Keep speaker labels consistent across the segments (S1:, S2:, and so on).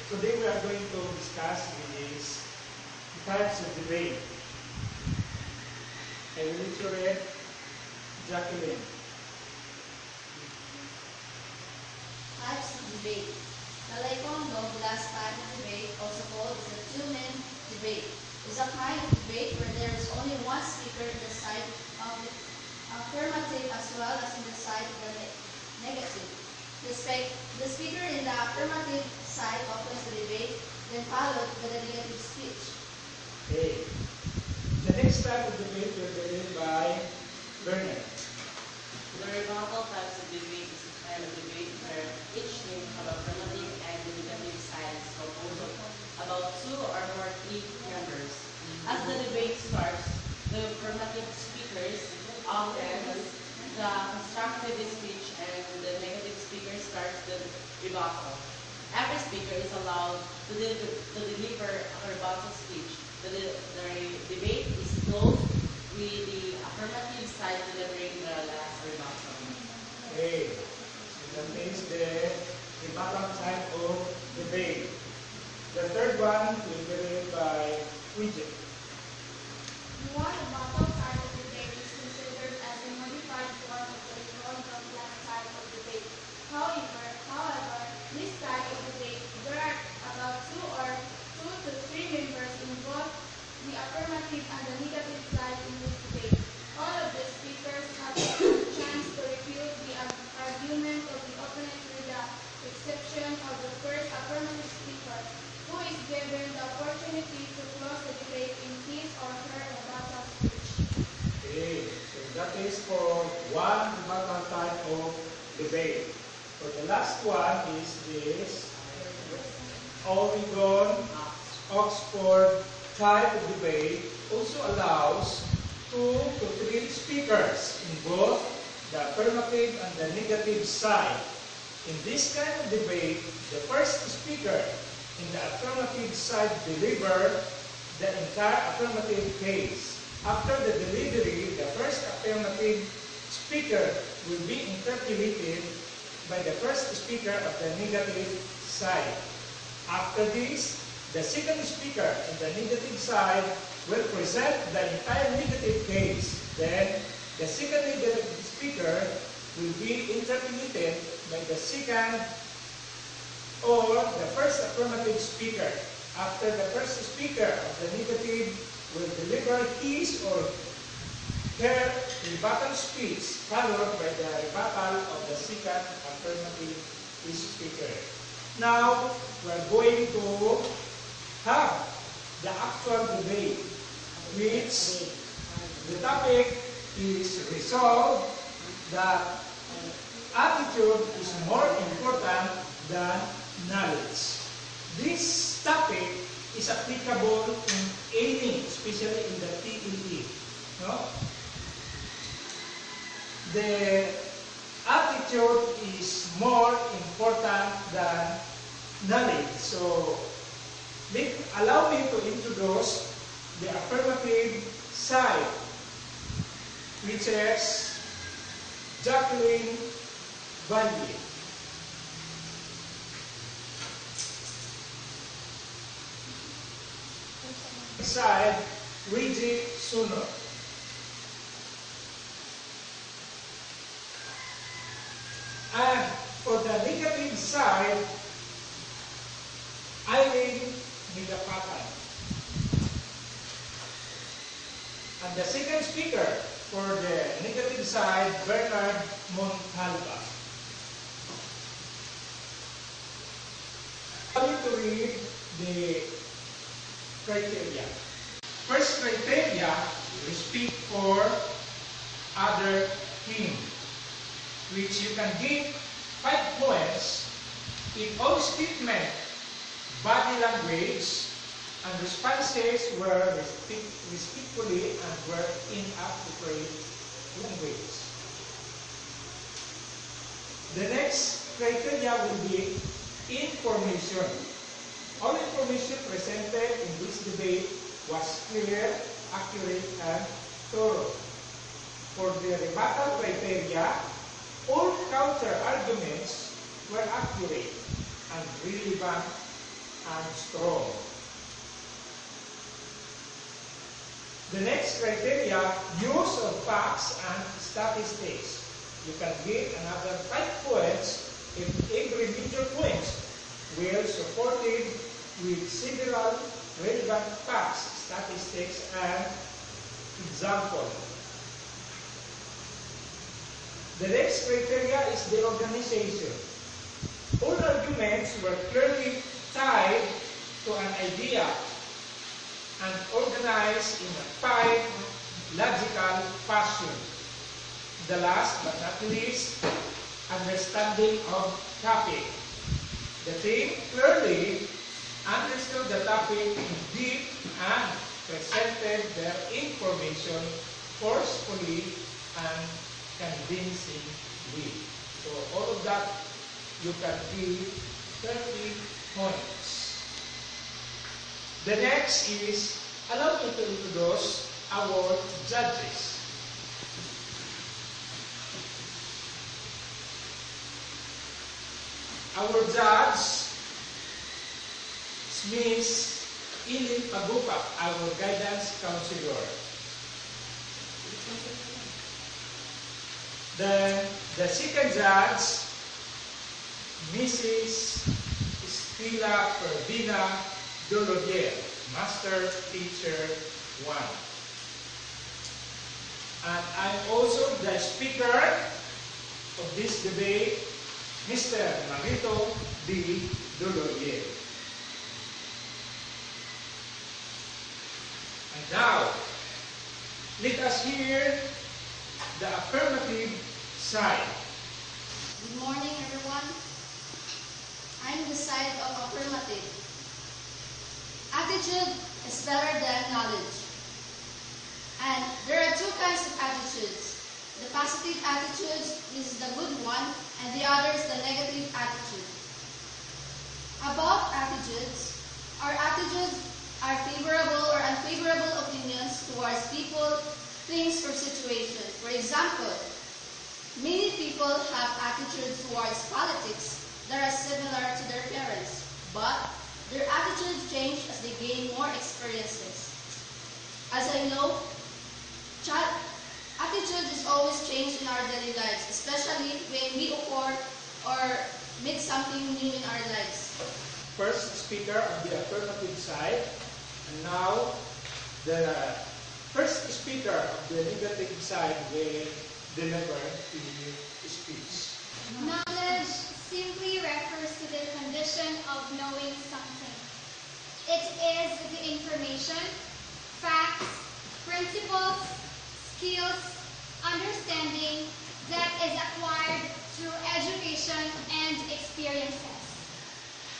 S1: Today we are going to discuss is the types of debate. I will let you read Jacqueline.
S2: Types of debate. The Lycon-Douglas type of debate, also called the two-man debate, is a kind of debate where there is only one speaker in the side of the affirmative as well as in the side of the negative. The speaker in the affirmative side opens the debate, then followed by the negative speech.
S1: Okay. The next type of debate will be led by Bernard.
S3: The rebuttal types of debate is a kind of debate where each team have affirmative and negative sides composed of about 2 or more key members. As the debate starts, the affirmative speakers often the constructive speech and the negative speaker starts the rebuttal. Every speaker is allowed to deliver a rebuttal speech. The debate is closed with the affirmative side delivering the last rebuttal.
S1: Okay. So that means the rebuttal type of debate. The third one will be led by Widget.
S4: The one rebuttal type of debate is considered as a modified form of the Lycon-Douglas type of debate. However, this type of debate, there are about 2 to 3 members in both the affirmative and the negative side in this debate. All of the speakers have a chance to refute the argument of the opponent with the exception of the first affirmative speaker, who is given the opportunity to close the debate in his or her rebuttal speech.
S1: Okay. So that is for one rebuttal type of debate. For the last one is this Oregon Oxford type of debate also allows 2 to 3 speakers in both the affirmative and the negative side. In this kind of debate, the first speaker in the affirmative side deliver the entire affirmative case. After the delivery, the first affirmative speaker will be interpolated by the first speaker of the negative side. After this, the second speaker in the negative side will present the entire negative case. Then, the second negative speaker will be interpolated by the second or the first affirmative speaker. After the first speaker of the negative will deliver his or her rebuttal speech, followed by the rebuttal of the second affirmative speaker. Now, we're going to have the actual debate, which the topic is resolved that attitude is more important than knowledge. This topic is applicable in any, especially in the TET. No? The attitude is more important than knowledge. So, allow me to introduce the affirmative side, which is Jacqueline Valley. Side, Reggie Suno. And for the negative side, Eileen Nigapatan. And the second speaker for the negative side, Bernard Montalva. I'm going to read the criteria. First criteria, respect for other team, which you can give 5 points if all statement, body language, and responses were respectfully and were inappropriate language. The next criteria will be information. All information presented in this debate was clear, accurate, and thorough. For the rebuttal criteria, all counter arguments were accurate and relevant and strong. The next criteria, use of facts and statistics. You can get another 5 points if every major points will supported with several relevant facts, statistics, and example. The next criteria is the organization. All arguments were clearly tied to an idea and organized in a 5 logical fashion. The last but not least, understanding of topic. The team clearly understood the topic in deep and presented their information forcefully and convincingly. So all of that you can give 30 points. The next is, allow me to introduce our judges. Our judge, Miss Ilin Pagupa, our guidance counselor. Then the second judge, Mrs. Estila Pervina Dolodier, Master Teacher 1. And I'm also the speaker of this debate, Mr. Marito D. Dolodier. And now, let us hear the affirmative side.
S2: Good morning, everyone. I'm the side of affirmative. Attitude is better than knowledge. And there are 2 kinds of attitudes. The positive attitude is the good one, and the other is the negative attitude. About attitudes, our attitudes are favorable or unfavorable opinions towards people, things, or situations. For example, many people have attitudes towards politics that are similar to their parents, but their attitudes change as they gain more experiences. As I know, attitude is always changed in our daily lives, especially when we occur or meet something new in our lives.
S1: First speaker on the affirmative side, and now the first speaker of the negative side will deliver the speech.
S4: Knowledge simply refers to the condition of knowing something. It is the information, facts, principles, skills, understanding that is acquired through education and experiences.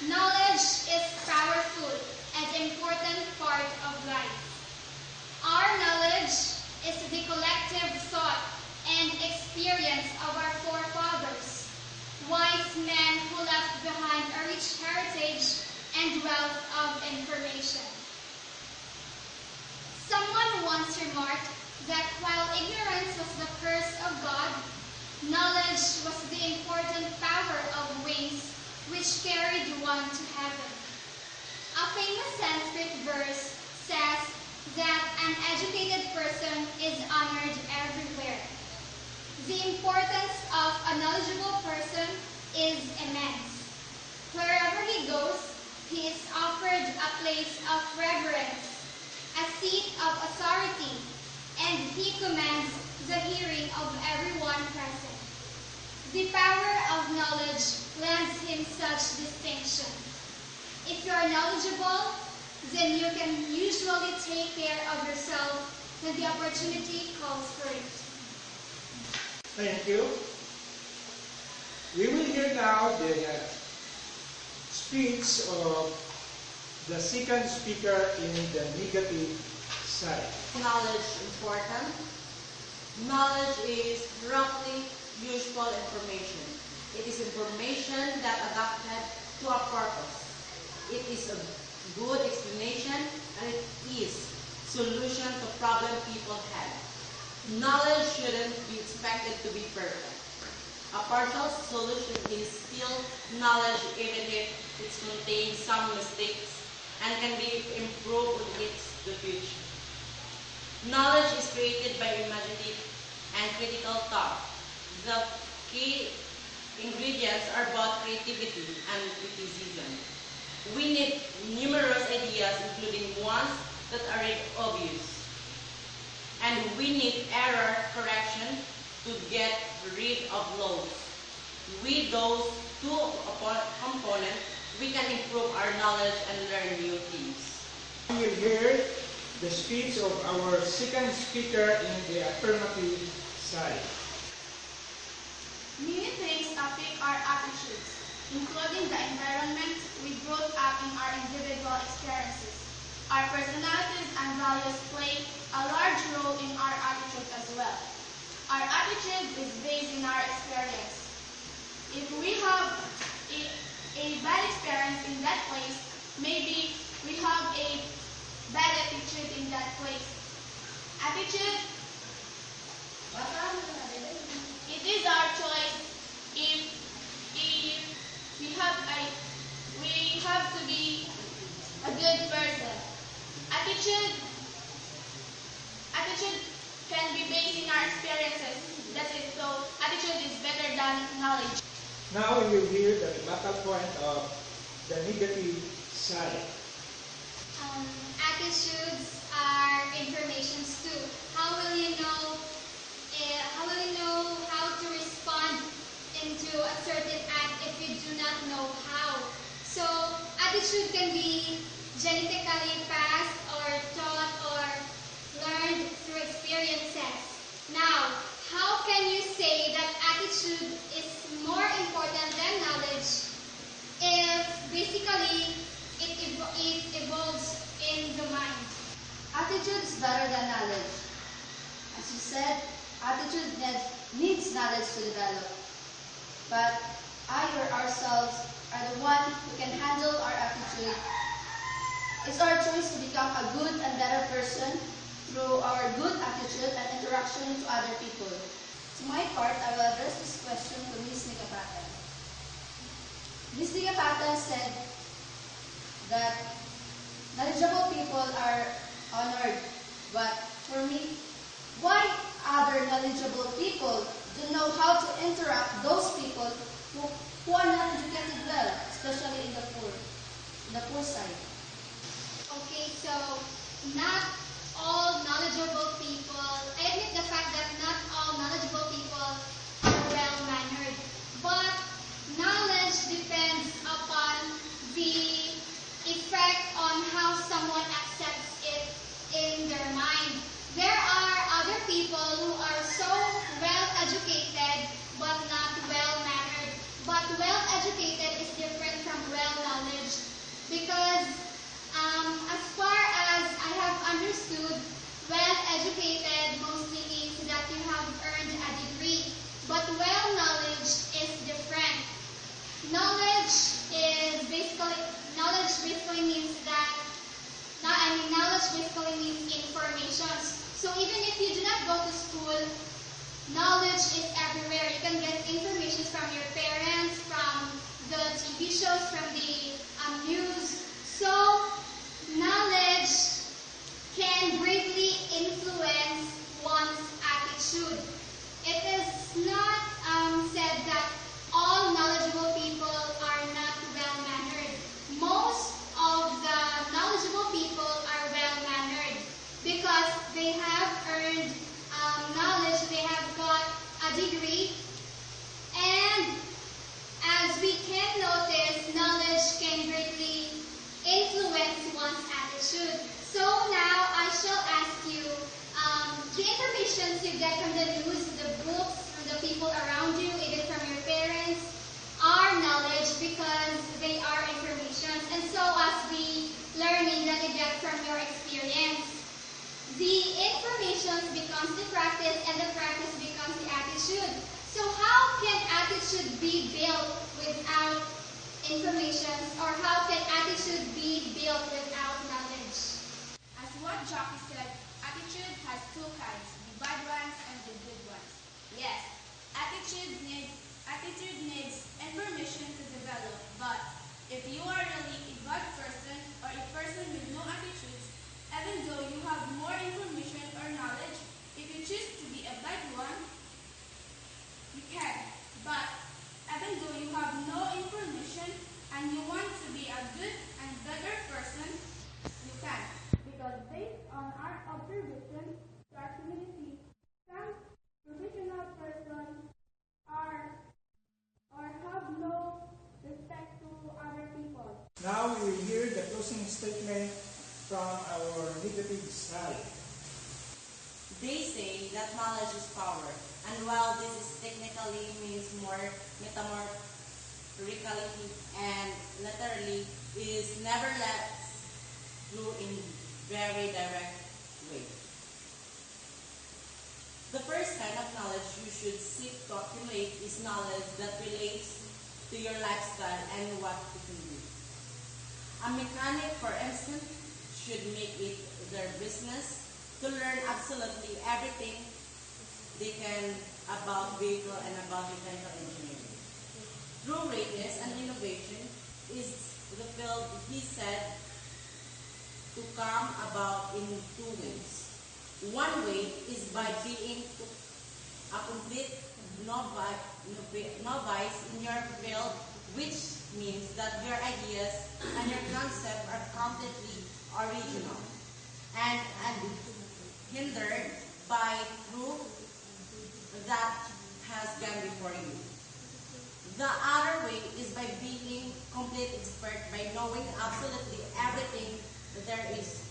S4: Knowledge is powerful and important part of life. Our knowledge is the collective thought and experience of our forefathers, wise men who left behind a rich heritage and wealth of information. Someone once remarked that while ignorance was the curse of God, knowledge was the important power of wings which carried one to heaven. A famous Sanskrit verse says that an educated person is honored everywhere. The importance of a knowledgeable person is immense. Wherever he goes, he is offered a place of reverence, a seat of authority, and he commands the hearing of everyone present. The power of knowledge lends him such distinction. If you are knowledgeable, then you can usually take care of yourself when the opportunity calls for it.
S1: Thank you. We will hear now the speech of the second speaker in the negative side.
S3: Knowledge important. Knowledge is roughly useful information. It is information that adapted to a purpose. It is a good explanation and it is solution to problem people have. Knowledge shouldn't be expected to be perfect. A partial solution is still knowledge, even if it contains some mistakes and can be improved in the future. Knowledge is created by imaginative and critical thought. The key ingredients are both creativity and criticism. We need numerous ideas, including ones that are obvious. And we need error correction to get rid of those. With those two components, we can improve our knowledge and learn new things.
S1: We will hear the speech of our second speaker in the affirmative side.
S4: Many things affect our attitudes, including the environment we grew up in, our individual experiences. Our personalities and values play a large role in our attitude as well. Our attitude is based in our experience. If we have a bad experience in that place, maybe we have a bad attitude in that place. Attitude, it is our choice if we have to be a good person. Attitude can be based in our experiences. That is so. Attitude is better than knowledge.
S1: Now we will hear the rebuttal point of the negative side.
S5: Attitudes are informations too. How will you know? How to respond into a certain act if you do not know how? So attitude can be genetically passed or taught or learned through experiences. Now, how can you say that attitude is more important than knowledge if basically it evolves in the mind?
S2: Attitude is better than knowledge. As you said, attitude needs knowledge to develop. But I or ourselves are the one who can handle our attitude. It's our choice to become a good and better person through our good attitude and interaction to other people. To my part, I will address this question to Ms. Nicapata. Ms. Nicapata said that knowledgeable people are honored. But for me, why other knowledgeable people don't know how to interact those people who are not educated well, especially in the poor side?
S5: Okay, so not all knowledgeable people, I admit the fact that not all knowledgeable people are well-mannered, but knowledge depends upon the effect on how someone accepts it in their mind. There are other people who are so well-educated but not well-mannered. But well-educated is different from well-knowledge because as far as I have understood, well-educated mostly means that you have earned a degree, but well-knowledge is different. Knowledge basically means that, knowledge basically means information. So even if you do not go to school, knowledge is everywhere. You can get information from your parents, from the TV shows, from the news. So knowledge can greatly influence one's attitude. It is not said that all knowledgeable people are not well-mannered. Most of the knowledgeable people are well-mannered because they have earned knowledge, they have got a degree, and as we can notice, knowledge can greatly influence one's attitude. So now I shall ask you, the information you get from the news, the books, from the people around you, even from your parents, are knowledge because they are information. And so as the learning that you get from your experience, the information becomes the practice and the practice becomes the attitude. So how can attitude be built without information, or how can attitude be built without knowledge?
S4: As what Jackie said, attitude has two kinds, the bad ones and the good ones. Yes, attitude If you are really a bad person or a person with no attitudes, even though you have more information or knowledge, if you choose to be a bad one, you can. But even though you have no information and you want to be a good and better person, you can. Because based on our observation to our community, some professional persons are or have no respect to other people.
S1: Now we will hear the closing statement from our negative side.
S3: They say that knowledge is power, and while this is technically means more metaphorically and literally, is nevertheless true in very direct way. The first kind of knowledge you should seek to accumulate is knowledge that relates to your lifestyle and what you can do. A mechanic, for instance, should make it their business to learn absolutely everything they can about vehicle and about mechanical engineering. True greatness and innovation is the field he said to come about in two ways. One way is by being a complete novice in your field, which means that your ideas and your concept are completely original and hindered by proof that has gone before you. The other way is by being complete expert, by knowing absolutely everything there is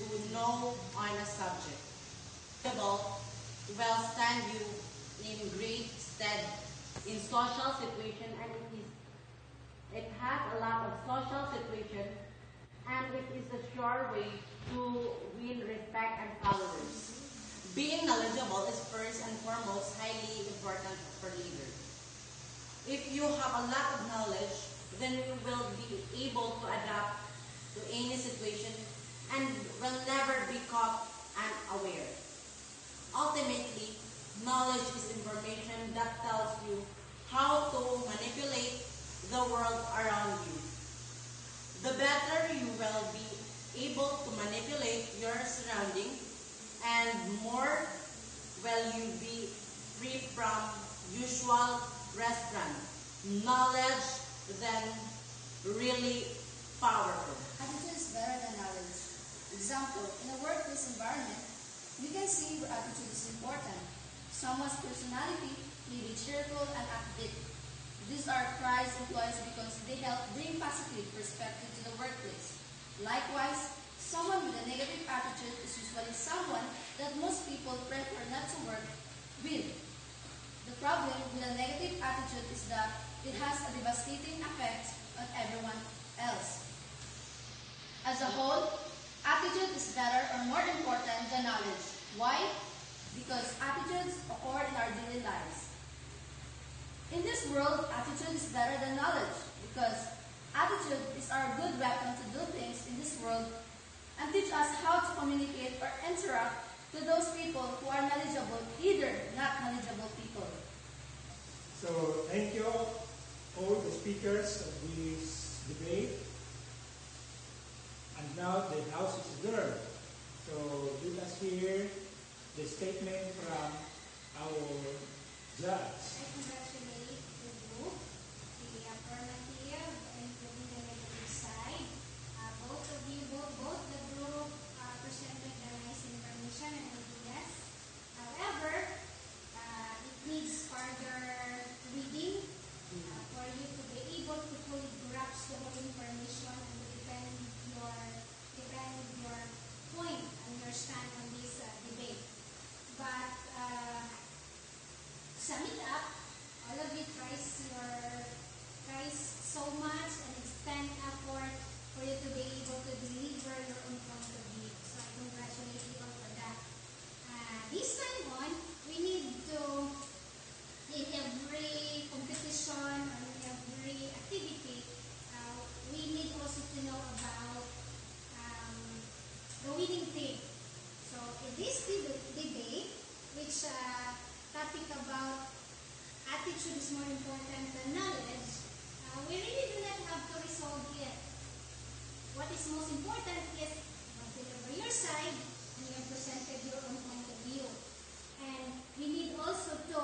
S3: to know on a subject. Will stand you in great stead in social situation, and it has a lot of social situation, and it is a sure way to win respect and followers. Being knowledgeable is first and foremost highly important for leaders. If you have a lot of knowledge, then you will be able to adapt to any situation and will never be caught unaware. Ultimately, knowledge is information that tells you how to manipulate the world around you. The better you will be able to manipulate your surroundings, and more will you be free from usual restraint. Knowledge then really powerful.
S2: Attitude is better than knowledge. Example, in a workplace environment, you can see where attitude is important. Someone's personality may be cheerful and upbeat. These are prized employees because they help bring positive perspective to the workplace. Likewise, someone with a negative attitude is usually someone that most people prefer not to work with. The problem with a negative attitude is that it has a devastating effect on everyone else. As a whole, attitude is better or more important than knowledge. Why? Because attitudes occur in our daily lives. In this world, attitude is better than knowledge because attitude is our good weapon to do things in this world and teach us how to communicate or interact to those people who are knowledgeable, either not knowledgeable people.
S1: So thank you all the speakers of this debate. And now the house is adjourned. So let us hear the statement from our judge.
S5: I congratulate the group, the affirmative and the negative side. Both of you, both the group presented the nice information and ideas. However, it needs further reading for you to be able to fully grasp the whole information and defend your point and your stand on this debate. But sum it up, all of you tries so much and expend effort for you to be able to deliver your own point of view. So I congratulate you all for that. This time on, we need to, in every competition or in every activity, we need also to know about the winning team. So in this debate, which topic about attitude is more important than knowledge,
S6: We really do not have to resolve it. What is most important is deliver your side and you have presented your own point of view. And we need also to